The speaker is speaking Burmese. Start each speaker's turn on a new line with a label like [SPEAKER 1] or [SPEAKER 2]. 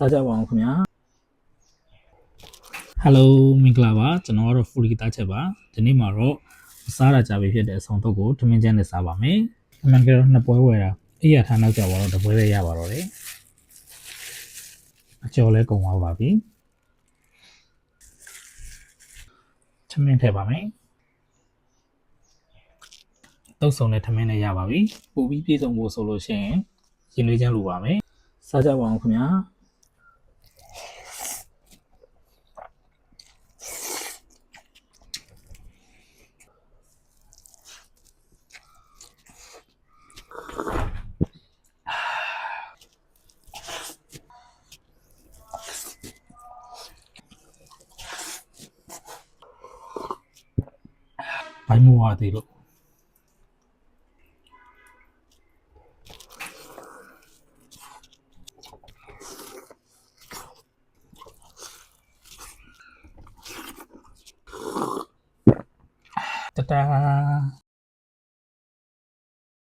[SPEAKER 1] စားကြပါအောင်ခင်ဗျာ Hello မင်္ဂလာပါကျွန်တော်ကတော့ Fully သားချက်ပါဒီနေ့မှာတော့စားတာကြပြီဖြစ်တဲ့အဆောင်တုပ်ကိုထမင်းကျန်းနဲ့စားပါမယ်အမှန်ကတော့နှစ်ပွဲဝယ်တာအိယာထားနောက်ကြပါတော့တစ်ပွဲပဲရပါတော့တယ်အကျော်လဲကုန်သွားပါပြီထမင်းထည့်ပါမယ်တုပ်စုံနဲ့ထမင်းနဲ့ရပါပြီပို့ပြီးပြေဆုံးဖို့ဆိုလို့ရှိရင်ရင်သွေးချမ်းလိုပါမယ်စားကြပါအောင်ခင်ဗျာဘိုင်းမဝသေးလို့တတာ